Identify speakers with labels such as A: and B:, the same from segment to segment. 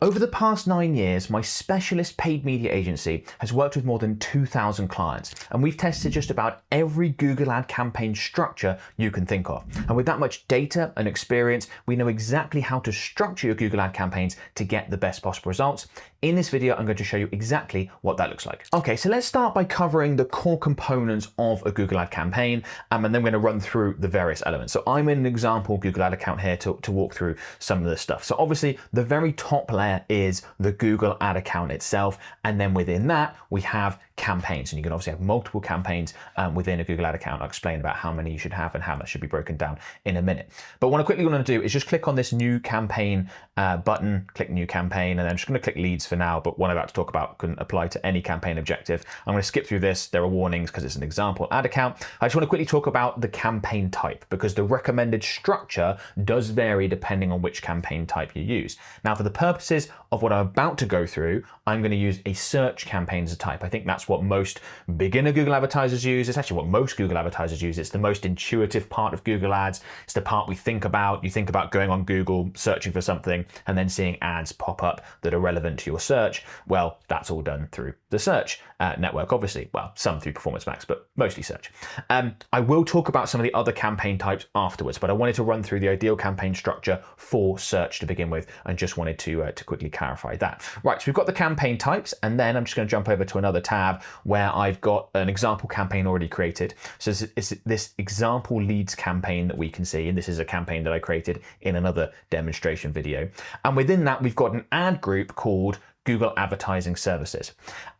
A: Over the past 9 years, my specialist paid media agency has worked with more than 2,000 clients, and we've tested just about every Google ad campaign structure you can think of. And with that much data and experience, we know exactly how to structure your Google ad campaigns to get the best possible results. In this video, I'm going to show you exactly what that looks like. Okay, so let's start by covering the core components of a Google ad campaign, and then we're going to run through the various elements. So I'm in an example Google ad account here to walk through some of this stuff. So obviously, the very top layer is the Google ad account itself, and then within that we have campaigns, and you can obviously have multiple campaigns within a Google ad account. I'll explain about how many you should have and how that should be broken down in a minute. But what I quickly want to do is just click on this new campaign button, click new campaign, and then I'm just going to click leads for now, but what I'm about to talk about can apply to any campaign objective. I'm going to skip through this. There are warnings because it's an example ad account. I just want to quickly talk about the campaign type, because the recommended structure does vary depending on which campaign type you use. Now, for the purposes of what I'm about to go through, I'm going to use a search campaign as a type. I think that's what most beginner Google advertisers use. It's actually what most Google advertisers use. It's the most intuitive part of Google ads. It's the part we think about. You think about going on Google, searching for something, and then seeing ads pop up that are relevant to your search. Well, that's all done through the search network, obviously. Well, some through Performance Max, but mostly search. I will talk about some of the other campaign types afterwards, but I wanted to run through the ideal campaign structure for search to begin with, and just wanted to quickly clarify that. Right, so we've got the campaign types, and then I'm just going to jump over to another tab where I've got an example campaign already created. So it's this example leads campaign that we can see, and this is a campaign that I created in another demonstration video. And within that, we've got an ad group called Google Advertising Services.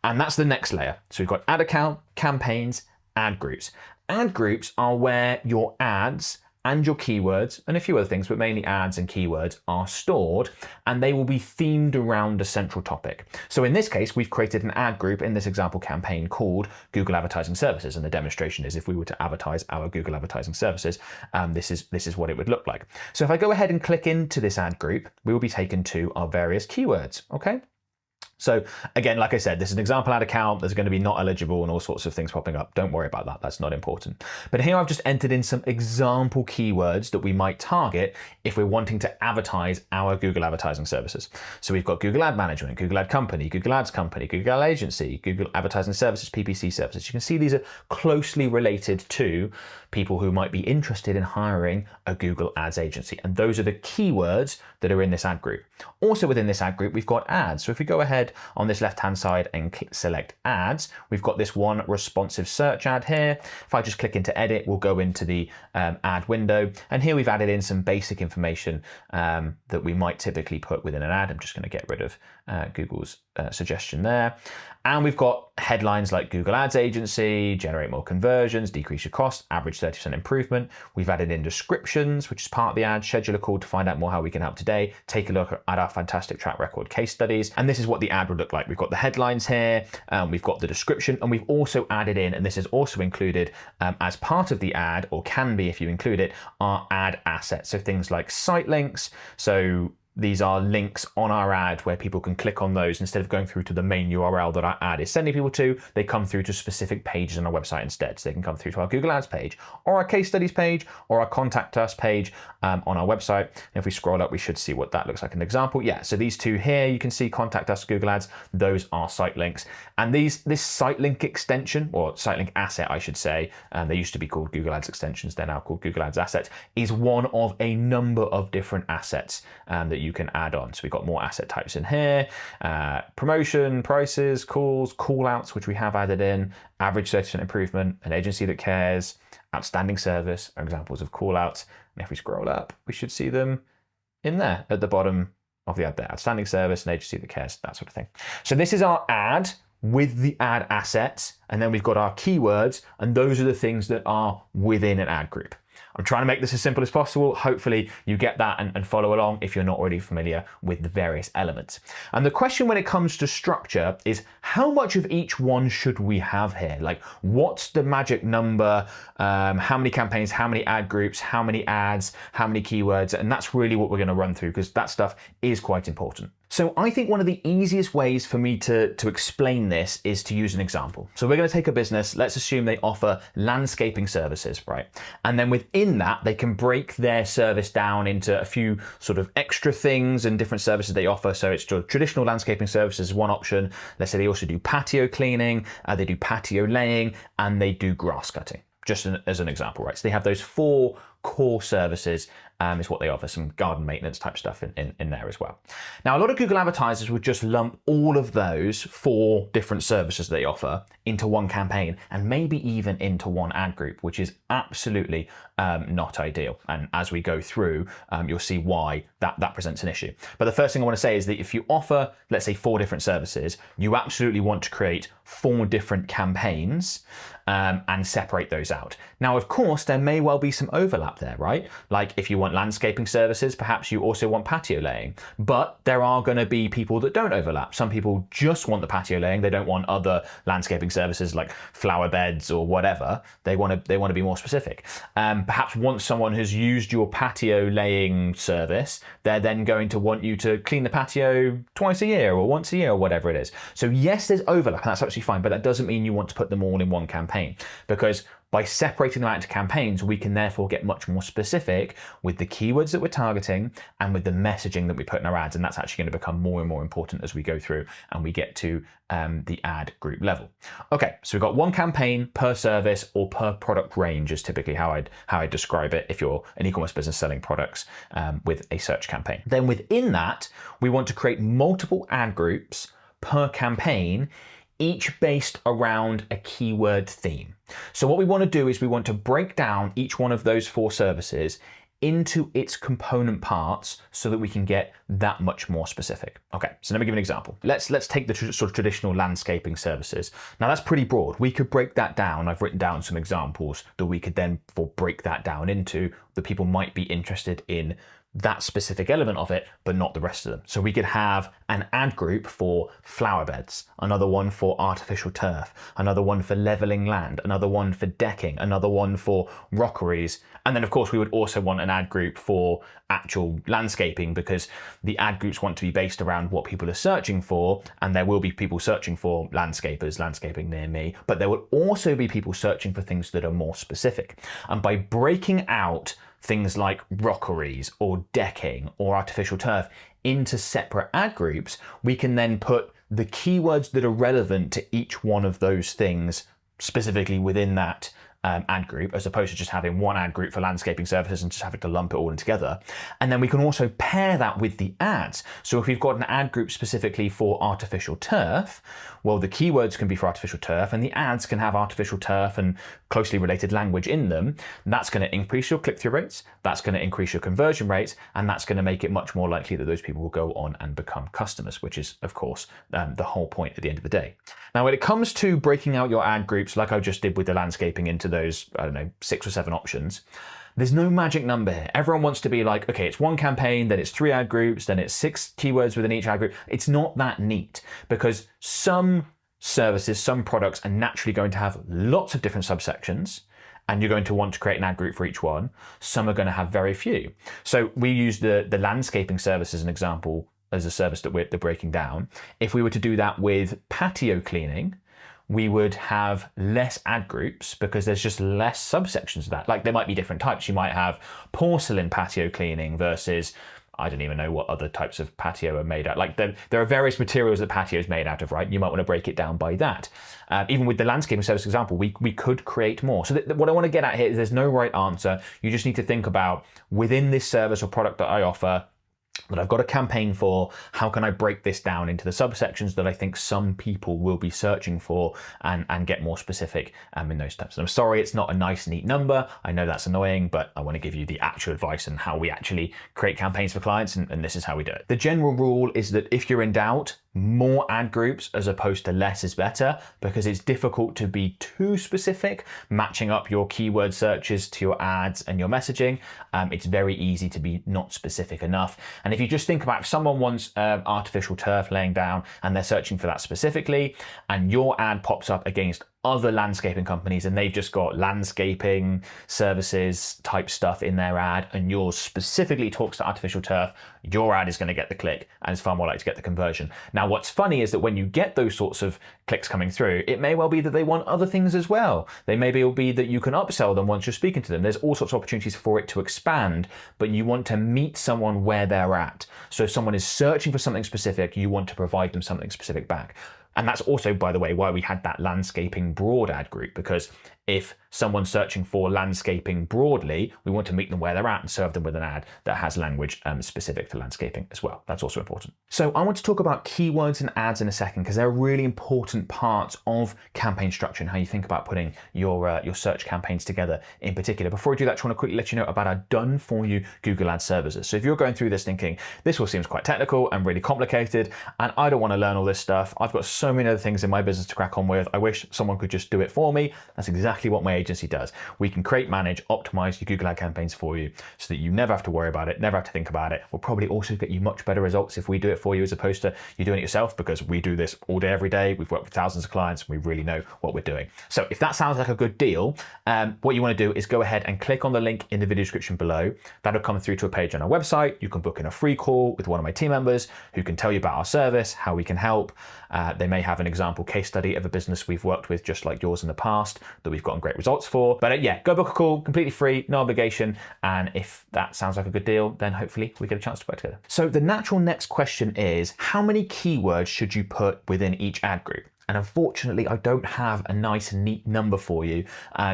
A: And that's the next layer. So we've got ad account, campaigns, ad groups. Ad groups are where your ads and your keywords and a few other things, but mainly ads and keywords, are stored, and they will be themed around a central topic. So in this case, we've created an ad group in this example campaign called Google Advertising Services, and the demonstration is if we were to advertise our Google Advertising Services, this is what it would look like. So if I go ahead and click into this ad group, we will be taken to our various keywords, okay? So again, like I said, this is an example ad account. There's going to be not eligible and all sorts of things popping up. Don't worry about that. That's not important. But here I've just entered in some example keywords that we might target if we're wanting to advertise our Google Advertising Services. So we've got Google Ad Management, Google Ad Company, Google Ads Company, Google Ad Agency, Google Advertising Services, PPC Services. You can see these are closely related to people who might be interested in hiring a Google Ads agency. And those are the keywords that are in this ad group. Also within this ad group, we've got ads. So if we go ahead on this left-hand side and select ads, we've got this one responsive search ad here. If I just click into edit, we'll go into the ad window. And here we've added in some basic information that we might typically put within an ad. I'm just going to get rid of Google's suggestion there. And we've got headlines like Google Ads Agency, generate more conversions, decrease your cost, average 30% improvement. We've added in descriptions, which is part of the ad, schedule a call to find out more how we can help today, take a look at our fantastic track record case studies. And this is what the ad would look like. We've got the headlines here, we've got the description, and we've also added in, and this is also included as part of the ad, or can be if you include it, are ad assets. So things like site links. So these are links on our ad where people can click on those instead of going through to the main URL that our ad is sending people to. They come through to specific pages on our website instead. So they can come through to our Google Ads page, or our case studies page, or our contact us page on our website. And if we scroll up, we should see what that looks like. An example, yeah. So these two here, you can see contact us, Google Ads. Those are site links. And this site link extension, or site link asset, I should say, they used to be called Google Ads extensions. They're now called Google Ads assets, is one of a number of different assets that you can add on. So we've got more asset types in here, promotion, prices, calls, call outs, which we have added in, average 30% improvement, an agency that cares, outstanding service are examples of call outs. And if we scroll up, we should see them in there at the bottom of the ad there, outstanding service, an agency that cares, that sort of thing. So this is our ad with the ad assets, and then we've got our keywords, and those are the things that are within an ad group. I'm trying to make this as simple as possible. Hopefully you get that and follow along if you're not already familiar with the various elements. And the question when it comes to structure is, how much of each one should we have here? Like, what's the magic number? How many campaigns, how many ad groups, how many ads, how many keywords? And that's really what we're going to run through, because that stuff is quite important. So I think one of the easiest ways for me to explain this is to use an example. So we're going to take a business, let's assume they offer landscaping services, right? And then within that, they can break their service down into a few sort of extra things and different services they offer. So it's traditional landscaping services is one option. Let's say they also do patio cleaning, they do patio laying, and they do grass cutting, just as an example, right? So they have those 4 core services is what they offer, some garden maintenance type stuff in there as well. Now, a lot of Google advertisers would just lump all of those 4 different services they offer into one campaign and maybe even into one ad group, which is absolutely not ideal. And as we go through, you'll see why that presents an issue. But the first thing I want to say is that if you offer, let's say, 4 different services, you absolutely want to create 4 different campaigns and separate those out. Now, of course, there may well be some overlap there, right? Like if you want landscaping services, perhaps you also want patio laying, but there are going to be people that don't overlap. Some people just want the patio laying. They don't want other landscaping services like flower beds or whatever. They want to be more specific. Perhaps once someone has used your patio laying service, they're then going to want you to clean the patio twice a year or once a year or whatever it is. So yes, there's overlap, and that's absolutely fine, but that doesn't mean you want to put them all in one campaign, because by separating them out into campaigns, we can therefore get much more specific with the keywords that we're targeting and with the messaging that we put in our ads. And that's actually going to become more and more important as we go through and we get to the ad group level. Okay, so we've got one campaign per service or per product range is typically how I'd describe it if you're an e-commerce business selling products with a search campaign. Then within that, we want to create multiple ad groups per campaign, each based around a keyword theme. So what we want to do is we want to break down each one of those 4 services into its component parts so that we can get that much more specific. Okay, so let me give an example. Let's take the sort of traditional landscaping services. Now that's pretty broad. We could break that down. I've written down some examples that we could then break that down into that people might be interested in that specific element of it, but not the rest of them. So we could have an ad group for flower beds, another one for artificial turf, another one for leveling land, another one for decking, another one for rockeries. And then of course we would also want an ad group for actual landscaping, because the ad groups want to be based around what people are searching for. And there will be people searching for landscapers, landscaping near me, but there will also be people searching for things that are more specific. And by breaking out things like rockeries or decking or artificial turf into separate ad groups, we can then put the keywords that are relevant to each one of those things specifically within that ad group, as opposed to just having one ad group for landscaping services and just having to lump it all in together. And then we can also pair that with the ads. So if we've got an ad group specifically for artificial turf, well, the keywords can be for artificial turf and the ads can have artificial turf and closely related language in them. That's going to increase your click-through rates, that's going to increase your conversion rates, and that's going to make it much more likely that those people will go on and become customers, which is, of course, the whole point at the end of the day. Now, when it comes to breaking out your ad groups, like I just did with the landscaping into those, 6 or 7 options, there's no magic number here. Everyone wants to be like, okay, it's one campaign, then it's 3 ad groups, then it's 6 keywords within each ad group. It's not that neat, because some services, some products are naturally going to have lots of different subsections, and you're going to want to create an ad group for each one. Some are going to have very few. So we use the landscaping service as an example, as a service that we're breaking down. If we were to do that with patio cleaning, we would have less ad groups because there's just less subsections of that. Like there might be different types. You might have porcelain patio cleaning versus, I don't even know what other types of patio are made out. Like there are various materials that patio is made out of, right? You might want to break it down by that. Even with the landscaping service example, we could create more. So what I want to get at here is there's no right answer. You just need to think about, within this service or product that I offer, that I've got a campaign for, how can I break this down into the subsections that I think some people will be searching for, and get more specific in those steps. And I'm sorry it's not a nice, neat number. I know that's annoying, but I want to give you the actual advice on how we actually create campaigns for clients, and this is how we do it. The general rule is that if you're in doubt, more ad groups as opposed to less is better, because it's difficult to be too specific, matching up your keyword searches to your ads and your messaging. It's very easy to be not specific enough. And if you just think about, if someone wants artificial turf laying down and they're searching for that specifically, and your ad pops up against other landscaping companies and they've just got landscaping services type stuff in their ad, and yours specifically talks to artificial turf, your ad is going to get the click and it's far more likely to get the conversion. Now, what's funny is that when you get those sorts of clicks coming through, it may well be that they want other things as well. They maybe will be that you can upsell them once you're speaking to them. There's all sorts of opportunities for it to expand, but you want to meet someone where they're at. So if someone is searching for something specific, you want to provide them something specific back. And that's also, by the way, why we had that landscaping broad ad group, because if someone's searching for landscaping broadly, we want to meet them where they're at and serve them with an ad that has language specific to landscaping as well. That's also important. So I want to talk about keywords and ads in a second, because they're a really important part of campaign structure and how you think about putting your search campaigns together in particular. Before I do that, I just want to quickly let you know about our done for you Google Ads services. So if you're going through this thinking, this all seems quite technical and really complicated, and I don't want to learn all this stuff, I've got so many other things in my business to crack on with, I wish someone could just do it for me. That's exactly what my agency does. We can create, manage, optimize your Google ad campaigns for you so that you never have to worry about it, never have to think about it. We'll probably also get you much better results if we do it for you as opposed to you doing it yourself, because we do this all day, every day. We've worked with thousands of clients and we really know what we're doing. So if that sounds like a good deal, what you want to do is go ahead and click on the link in the video description below. That'll come through to a page on our website. You can book in a free call with one of my team members who can tell you about our service, how we can help. They may have an example case study of a business we've worked with just like yours in the past that we've gotten great results for. But yeah, go book a call, completely free, no obligation. And if that sounds like a good deal, then hopefully we get a chance to work together. So the natural next question is, how many keywords should you put within each ad group? And unfortunately, I don't have a nice, neat number for you,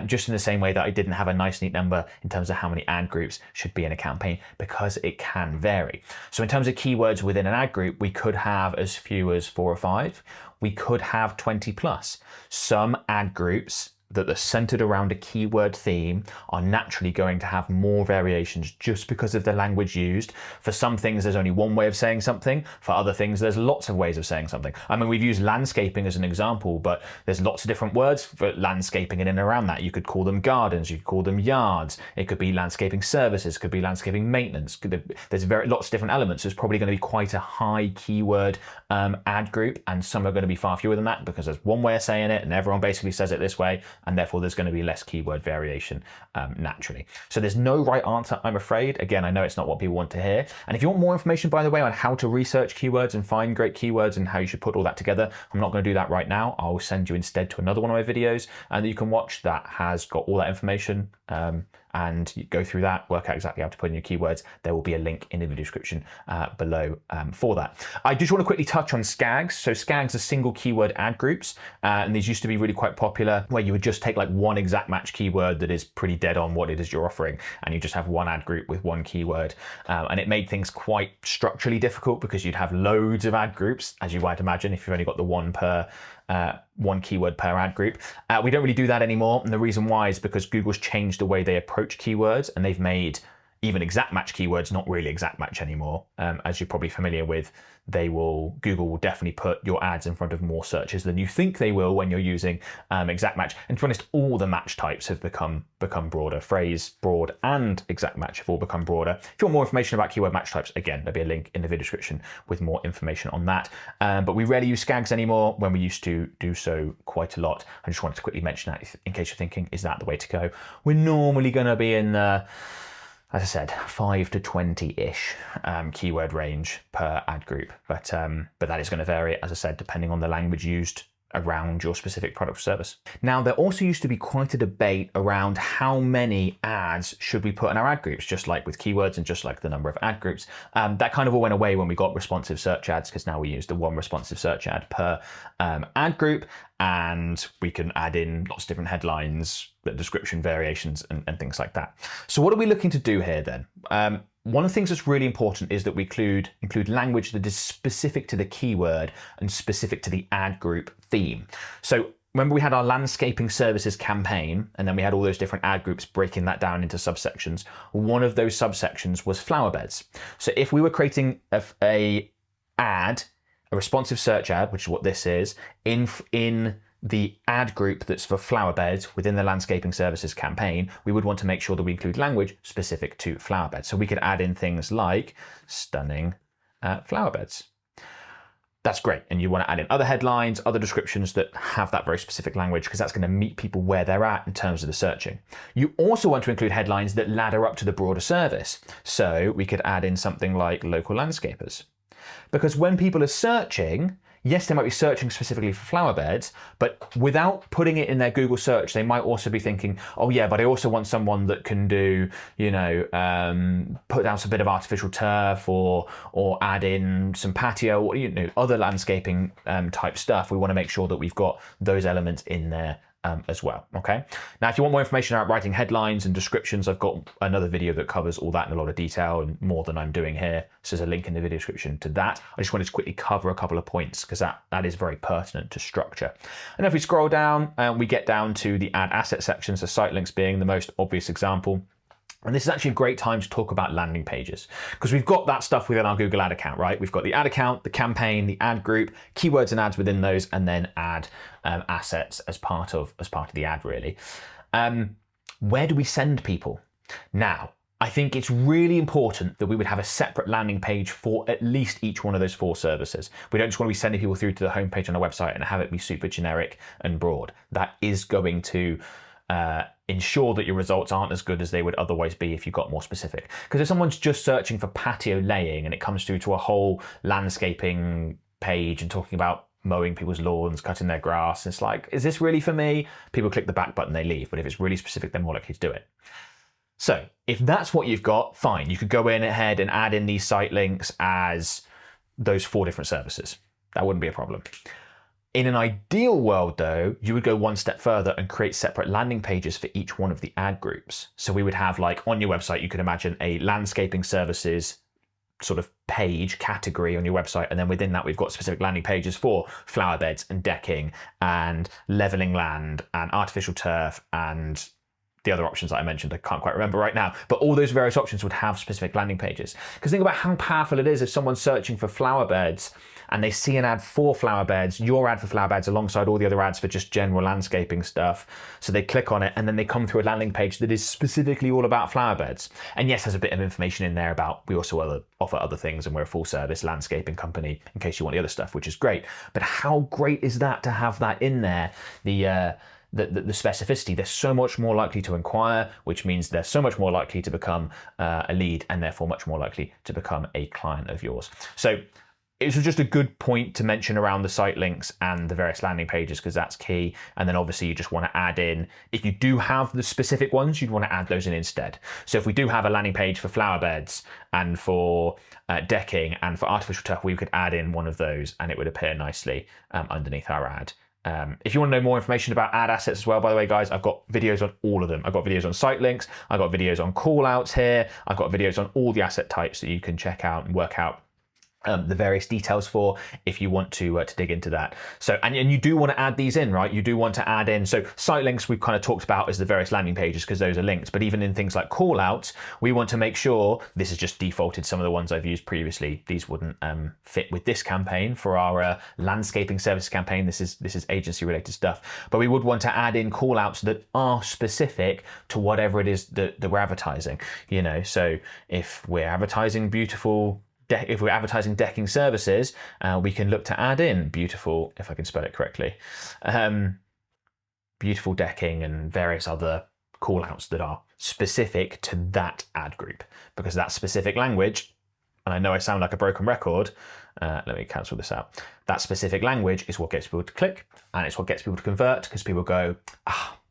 A: just in the same way that I didn't have a nice, neat number in terms of how many ad groups should be in a campaign, because it can vary. So in terms of keywords within an ad group, we could have as few as 4 or 5. We could have 20 plus. Some ad groups that are centered around a keyword theme are naturally going to have more variations just because of the language used. For some things, there's only one way of saying something. For other things, there's lots of ways of saying something. I mean, we've used landscaping as an example, but there's lots of different words for landscaping in and around that. You could call them gardens, you could call them yards. It could be landscaping services, it could be landscaping maintenance. There's lots of different elements. There's probably going to be quite a high keyword ad group, and some are going to be far fewer than that because there's one way of saying it and everyone basically says it this way, and therefore there's going to be less keyword variation naturally. So there's no right answer, I'm afraid. Again, I know it's not what people want to hear. And if you want more information, by the way, on how to research keywords and find great keywords and how you should put all that together, I'm not going to do that right now. I'll send you instead to another one of my videos and that you can watch that has got all that information, and you go through that, work out exactly how to put in your keywords. There will be a link in the video description below for that. I just want to quickly touch on SCAGs. So SCAGs are single keyword ad groups, and these used to be really quite popular, where you would just take like one exact match keyword that is pretty dead on what it is you're offering, and you just have one ad group with one keyword. And it made things quite structurally difficult because you'd have loads of ad groups, as you might imagine, if you've only got the one keyword per ad group. We don't really do that anymore, and the reason why is because Google's changed the way they approach keywords, and they've made even exact match keywords not really exact match anymore. As you're probably familiar with, Google will definitely put your ads in front of more searches than you think they will when you're using exact match. And to be honest, all the match types have become broader. Phrase, broad, and exact match have all become broader. If you want more information about keyword match types, again, there'll be a link in the video description with more information on that. But we rarely use SCAGs anymore when we used to do so quite a lot. I just wanted to quickly mention that in case you're thinking, is that the way to go? We're normally going to be in as I said, 5 to 20-ish keyword range per ad group. But that is going to vary, as I said, depending on the language used around your specific product or service. Now, there also used to be quite a debate around how many ads should we put in our ad groups, just like with keywords and just like the number of ad groups. That kind of all went away when we got responsive search ads, because now we use the one responsive search ad per ad group, and we can add in lots of different headlines, description variations, and things like that. So what are we looking to do here then? One of the things that's really important is that we include language that is specific to the keyword and specific to the ad group theme. So remember, we had our landscaping services campaign, and then we had all those different ad groups breaking that down into subsections. One of those subsections was flower beds. So if we were creating a responsive search ad, which is what this is, in the ad group that's for flower beds within the landscaping services campaign, we would want to make sure that we include language specific to flower beds. So we could add in things like stunning flower beds. that's great. And you want to add in other headlines, other descriptions that have that very specific language, because that's going to meet people where they're at in terms of the searching. You also want to include headlines that ladder up to the broader service. So we could add in something like local landscapers. Because when people are searching, yes, they might be searching specifically for flower beds, but without putting it in their Google search, they might also be thinking, oh yeah, but I also want someone that can do, put down some bit of artificial turf or add in some patio, or, other landscaping type stuff. We want to make sure that we've got those elements in there as well. Okay. Now, if you want more information about writing headlines and descriptions, I've got another video that covers all that in a lot of detail and more than I'm doing here. So there's a link in the video description to that. I just wanted to quickly cover a couple of points because that is very pertinent to structure. And if we scroll down, we get down to the add asset section, so site links being the most obvious example. And this is actually a great time to talk about landing pages, because we've got that stuff within our Google ad account, right? We've got the ad account, the campaign, the ad group, keywords and ads within those, and then add assets as part of the ad, really. Where do we send people? Now, I think it's really important that we would have a separate landing page for at least each one of those 4 services. We don't just want to be sending people through to the homepage on our website and have it be super generic and broad. That is going to ensure that your results aren't as good as they would otherwise be if you got more specific. Because if someone's just searching for patio laying and it comes through to a whole landscaping page and talking about mowing people's lawns, cutting their grass, it's like, is this really for me? People click the back button, they leave. But if it's really specific, they're more likely to do it. So if that's what you've got, fine. You could go in ahead and add in these site links as those 4 different services. That wouldn't be a problem. In an ideal world, though, you would go one step further and create separate landing pages for each one of the ad groups. So we would have, like, on your website, you could imagine a landscaping services sort of page category on your website, and then within that we've got specific landing pages for flower beds and decking and leveling land and artificial turf and the other options that I mentioned, I can't quite remember right now, but all those various options would have specific landing pages. Because think about how powerful it is if someone's searching for flower beds and they see an ad for flower beds, your ad for flower beds alongside all the other ads for just general landscaping stuff. So they click on it and then they come through a landing page that is specifically all about flower beds. And yes, there's a bit of information in there about, we also offer other things and we're a full service landscaping company in case you want the other stuff, which is great. But how great is that to have that in there? The specificity, they're so much more likely to inquire, which means they're so much more likely to become a lead and therefore much more likely to become a client of yours. So it was just a good point to mention around the site links and the various landing pages, because that's key. And then obviously you just want to add in, if you do have the specific ones, you'd want to add those in instead. So if we do have a landing page for flower beds and for decking and for artificial turf, we could add in one of those and it would appear nicely underneath our ad. If you want to know more information about ad assets as well, by the way, guys, I've got videos on all of them. I've got videos on site links, I've got videos on call outs here, I've got videos on all the asset types that you can check out and work out the various details for if you want to dig into that. So, and you do want to add these in, right? You do want to add in, so site links we've kind of talked about as the various landing pages because those are linked, but even in things like call outs, we want to make sure, this is just defaulted, some of the ones I've used previously, these wouldn't fit with this campaign for our landscaping service campaign. This is agency related stuff, but we would want to add in call outs that are specific to whatever it is that we're advertising, so if we're advertising if we're advertising decking services, we can look to add in beautiful, if I can spell it correctly, beautiful decking and various other call outs that are specific to that ad group, because that specific language, and I know I sound like a broken record, let me cancel this out. That specific language is what gets people to click, and it's what gets people to convert, because people go,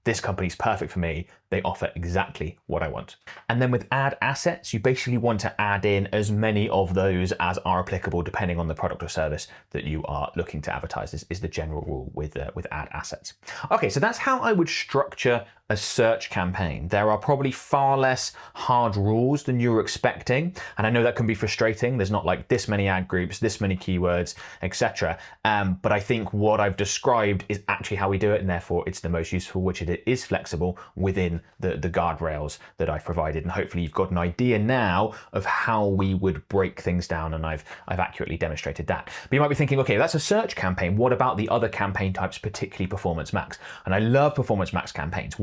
A: this company's perfect for me. They offer exactly what I want. And then with ad assets, you basically want to add in as many of those as are applicable depending on the product or service that you are looking to advertise. This is the general rule with ad assets. Okay, so that's how I would structure a search campaign. There are probably far less hard rules than you were expecting. And I know that can be frustrating. There's not like this many ad groups, this many keywords, etc. But I think what I've described is actually how we do it, and therefore it's the most useful, which it it is flexible within the guardrails that I've provided. And hopefully you've got an idea now of how we would break things down, and I've accurately demonstrated that. But you might be thinking, okay, that's a search campaign. What about the other campaign types, particularly Performance Max? And I love Performance Max campaigns.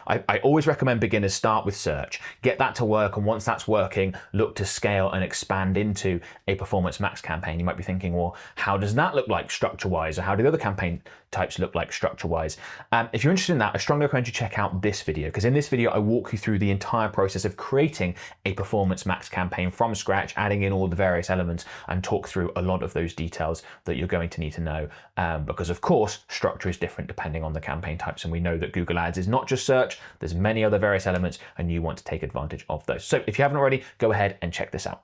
A: I always recommend beginners start with search, get that to work, and once that's working, look to scale and expand into a Performance Max campaign. You might be thinking, well, how does that look like structure-wise, or how do the other campaign types look like structure-wise? If you're interested in that, I strongly recommend you check out this video, because in this video I walk you through the entire process of creating a Performance Max campaign from scratch, adding in all the various elements, and talk through a lot of those details that you're going to need to know, because of course structure is different depending on the campaign types, and we know that Google Ads is not just search, there's many other various elements, and you want to take advantage of those. So if you haven't already, go ahead and check this out.